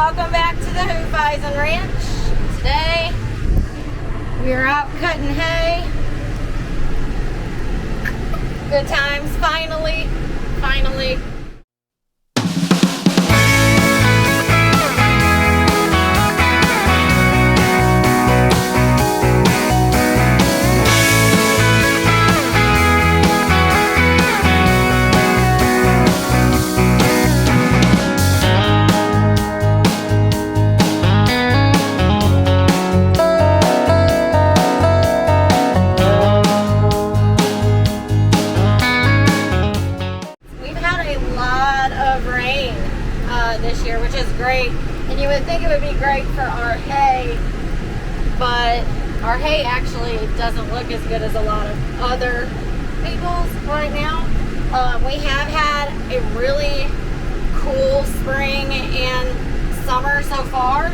welcome back to the Hoofeisen Ranch. Today, we're out cutting hay. Good times, finally. This year, which is great, and you would think it would be great for our hay, but our hay actually doesn't look as good as a lot of other people's right now. We have had a really cool spring and summer so far.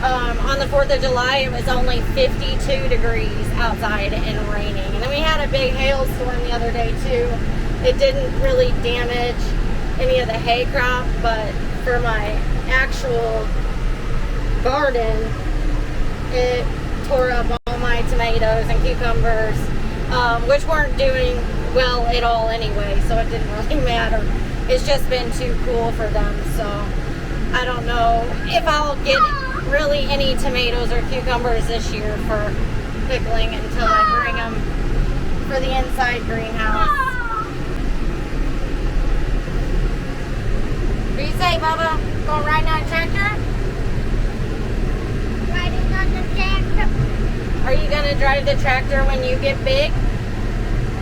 On the 4th of July it was only 52 degrees outside and raining, and then we had a big hailstorm the other day too. It didn't really damage any of the hay crop, but for my actual garden, it tore up all my tomatoes and cucumbers, which weren't doing well at all anyway, so it didn't really matter. It's just been too cool for them, so I don't know if I'll get really any tomatoes or cucumbers this year for pickling until I bring them for the inside greenhouse. What do you say, Bubba? Going riding on a tractor? Riding on the tractor. Are you going to drive the tractor when you get big?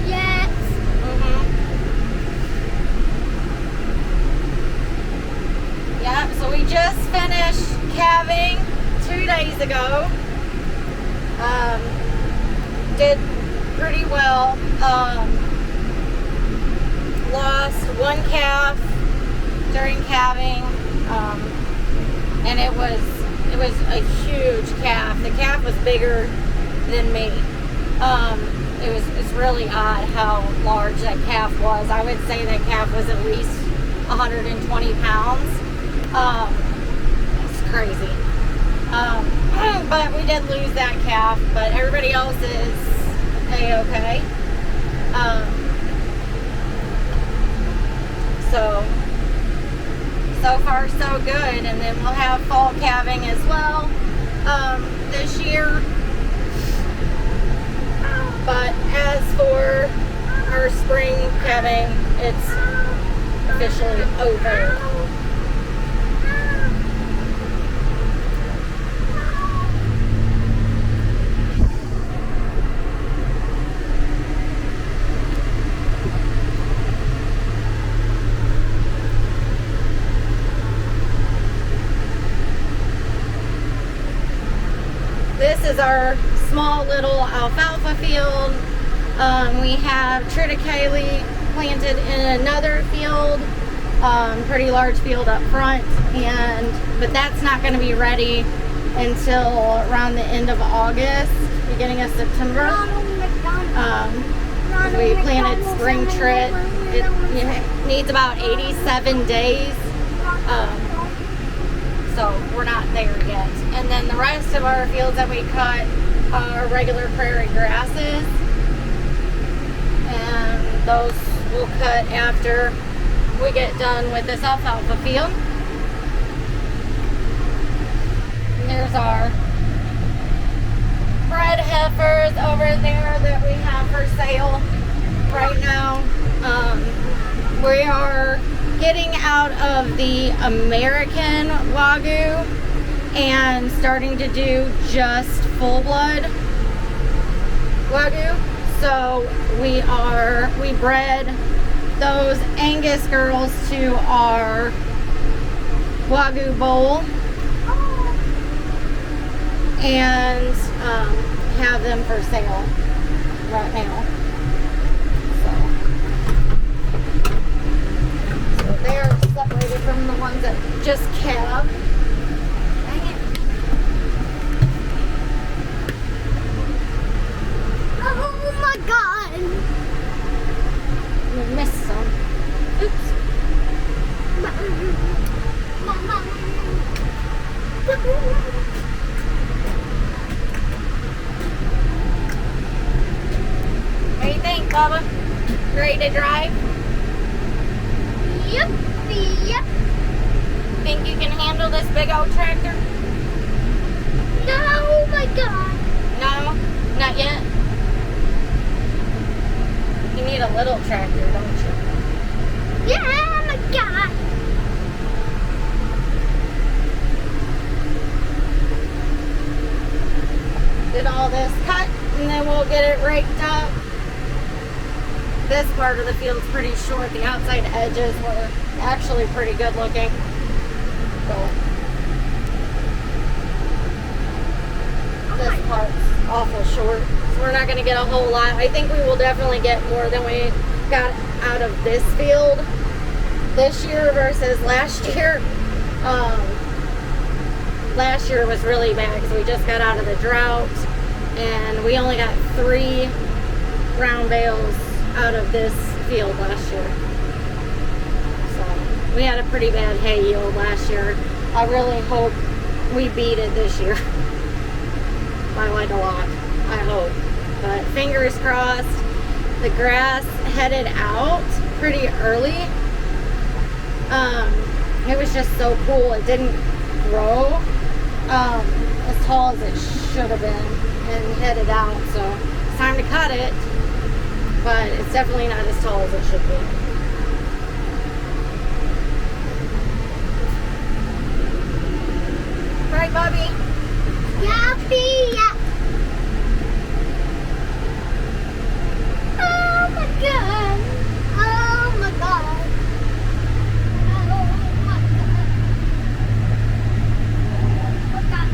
Yes. Yeah, so we just finished calving 2 days ago. Did pretty well. Lost one calf during calving, and it was a huge calf. The calf was bigger than me. It's really odd how large that calf was. I would say that calf was at least 120 pounds. It's crazy. But we did lose that calf, but everybody else is A-okay. So far so good, and then we'll have fall calving as well this year. But as for our spring calving, it's officially over. This is our small little alfalfa field. We have triticale planted in another field, pretty large field up front, but that's not going to be ready until around the end of August, beginning of September. We planted spring trit. It needs about 87 days. So we're not there yet. And then the rest of our fields that we cut are regular prairie grasses. And those we'll cut after we get done with this alfalfa field. And there's our bred heifers over there that we have for sale right now. We are getting out of the American Wagyu and starting to do just full-blood Wagyu. So we bred those Angus girls to our Wagyu bowl and have them for sale right now. So they're separated from the ones that just calved. Dang it. Oh my god! We missed some. Oops. Ready to drive? Yep. Yep. Think you can handle this big old tractor? No, oh my God. No, not yet. You need a little tractor, don't you? Yeah, oh my God. Get all this cut, and then we'll get it raked up. This part of the field's pretty short. The outside edges were actually pretty good looking. So this part's awful short, so we're not going to get a whole lot. I think we will definitely get more than we got out of this field this year versus last year. Last year was really bad because we just got out of the drought, and we only got 3 brown bales out of this field last year. So we had a pretty bad hay yield last year. I really hope we beat it this year by like a lot. I hope, but fingers crossed. The grass headed out pretty early. It was just so cool. It didn't grow as tall as it should have been and headed out, so it's time to cut it, but it's definitely not as tall as it should be. Right, Bubby? Yuppie, yeah. Oh my God. Oh my God. Oh my God. Oh God.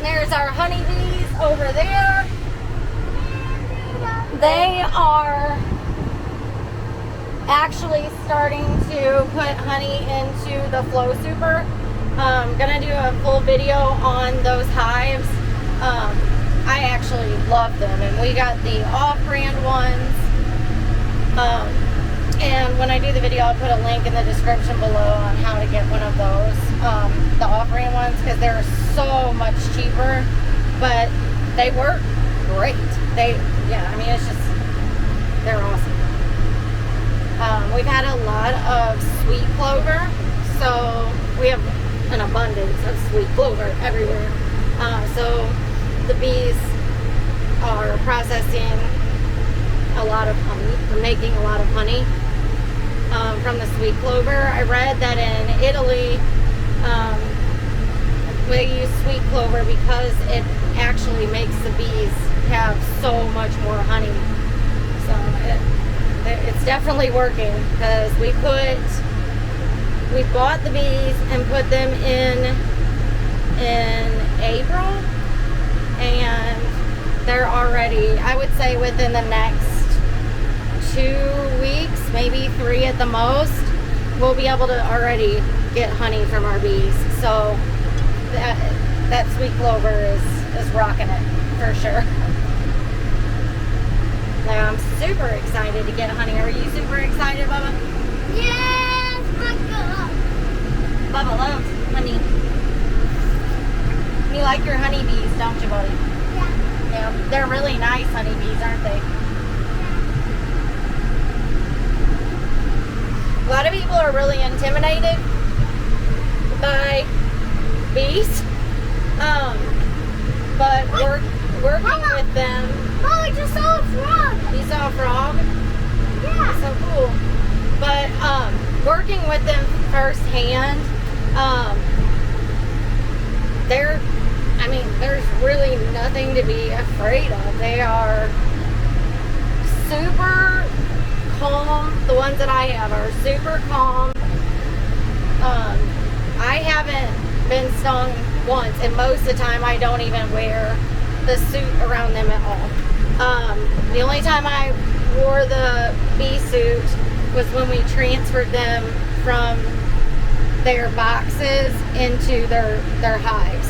There's our honeybees over there. They are actually starting to put honey into the Flow Super. I'm gonna do a full video on those hives. I actually love them, and we got the off-brand ones. And when I do the video, I'll put a link in the description below on how to get one of those, the off-brand ones, because they're so much cheaper, but they work great. I mean, it's just, they're awesome. We've had a lot of sweet clover, so we have an abundance of sweet clover everywhere. So the bees are processing a lot of honey, or making a lot of honey from the sweet clover. I read that in Italy, they use sweet clover because it actually makes the bees have so much more honey. So it's definitely working, because we bought the bees and put them in April, and they're already, I would say within the next 2 weeks, maybe 3 at the most, we'll be able to already get honey from our bees. So that sweet clover is rocking it for sure. Now I'm super excited to get honey. Are you super excited, Bubba? Yes, my God. Bubba loves honey. You like your honeybees, don't you, buddy? Yeah. Yeah, they're really nice honeybees, aren't they? A lot of people are really intimidated by bees, but working Mama. with them. Oh, I just saw a frog. You saw a frog? Yeah. So cool. But working with them firsthand, there's really nothing to be afraid of. They are super calm. The ones that I have are super calm. I haven't been stung once, and most of the time I don't even wear the suit around them at all. The only time I wore the bee suit was when we transferred them from their boxes into their hives.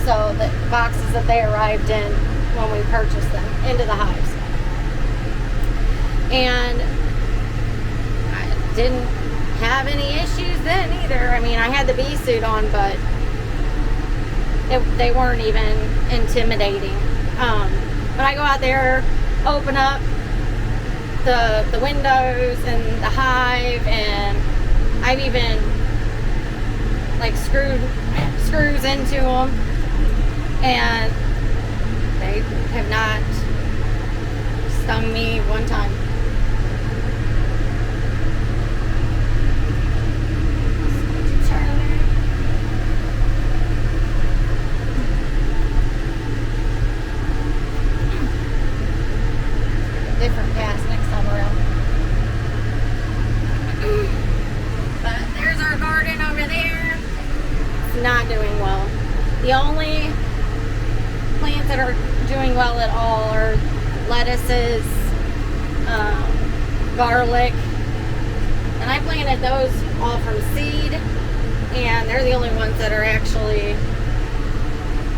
So the boxes that they arrived in when we purchased them into the hives. And I didn't have any issues then either. I mean, I had the bee suit on, but they weren't even intimidating. When I go out there, open up the windows and the hive, and I've even like screws into them, and they have not stung me one time. Different cast next time around. But there's our garden over there. It's not doing well. The only plants that are doing well at all are lettuces, garlic, and I planted those all from seed, and they're the only ones that are actually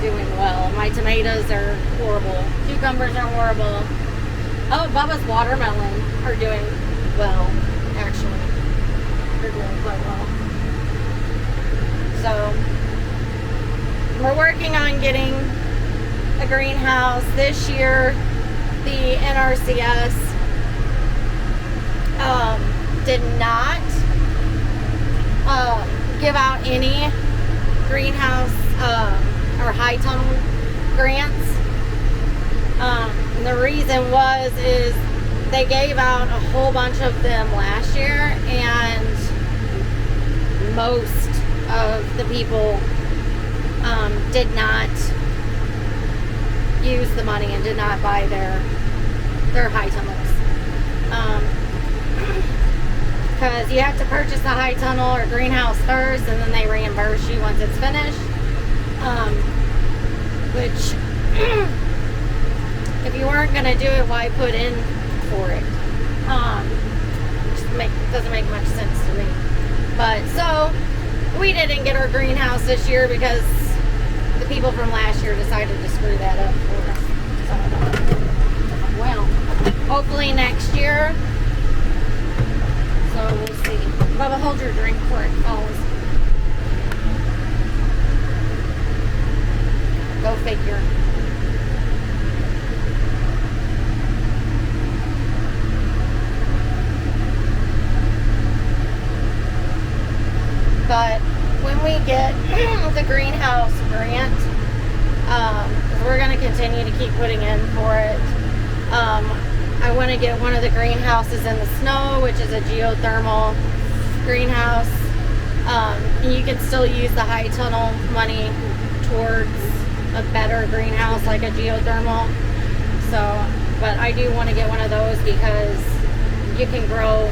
doing well. My tomatoes are horrible. Cucumbers are horrible. Oh, Bubba's watermelon are doing well, actually. They're doing quite well. So, we're working on getting a greenhouse. This year, the NRCS did not give out any greenhouse or high tunnel grants. And the reason is they gave out a whole bunch of them last year, and most of the people did not use the money and did not buy their high tunnels. Because you have to purchase the high tunnel or greenhouse first, and then they reimburse you once it's finished. Which if you weren't going to do it, why put in for it? Doesn't make much sense to me. But so we didn't get our greenhouse this year because the people from last year decided to screw that up for us. So, well, hopefully next year. So we'll see. Bubba, hold your drink before it falls. Go figure. But when we get the greenhouse grant, we're going to continue to keep putting in for it. I want to get one of the greenhouses in the snow, which is a geothermal greenhouse. And you can still use the high tunnel money towards a better greenhouse like a geothermal. So, but I do want to get one of those because you can grow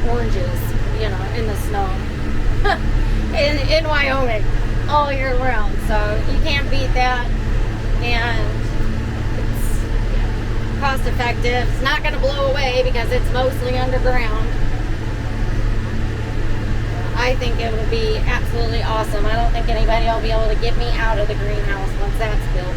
oranges, you know, in the snow in Wyoming all year round. So you can't beat that, and it's cost effective. It's not going to blow away because it's mostly underground. I think it will be absolutely awesome. I don't think anybody will be able to get me out of the greenhouse once that's built.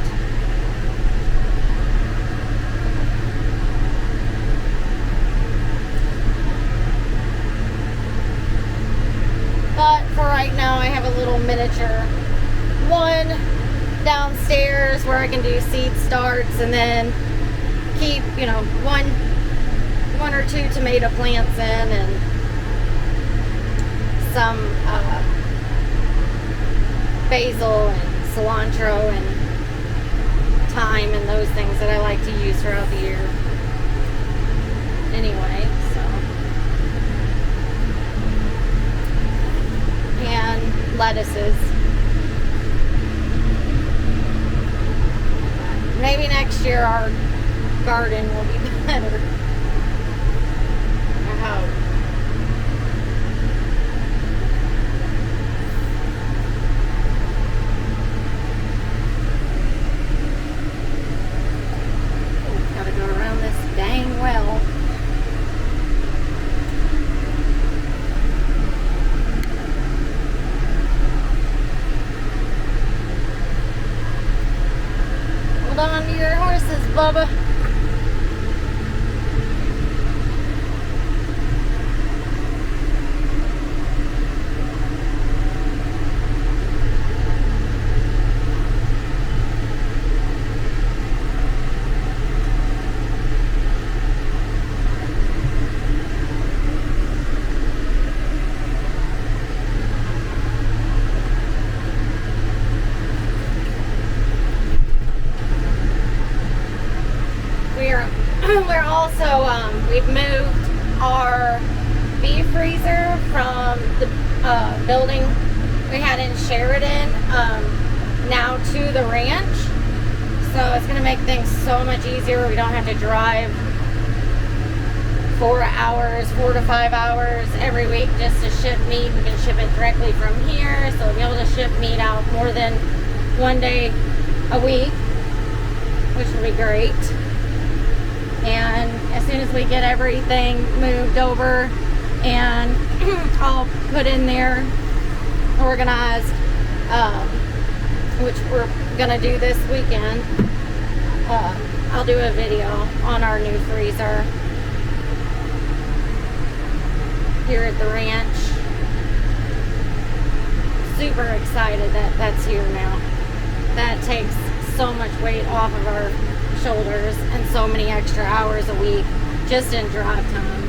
But for right now, I have a little miniature one downstairs where I can do seed starts, and then keep, you know, one or two tomato plants in, and some basil and cilantro and thyme and those things that I like to use throughout the year. Anyway, so. And lettuces. Maybe next year our garden will be better. I hope. Gotta go around this dang well. Hold on to your horses, Bubba. We're also we've moved our beef freezer from the building we had in Sheridan now to the ranch, so it's gonna make things so much easier. We don't have to drive 4 to 5 hours every week just to ship meat. We can ship it directly from here, so we'll be able to ship meat out more than one day a week, which will be great. And as soon as we get everything moved over and all put in there, organized, which we're gonna do this weekend, I'll do a video on our new freezer here at the ranch. Super excited that that's here now. That takes so much weight off of our shoulders and so many extra hours a week just in drive time.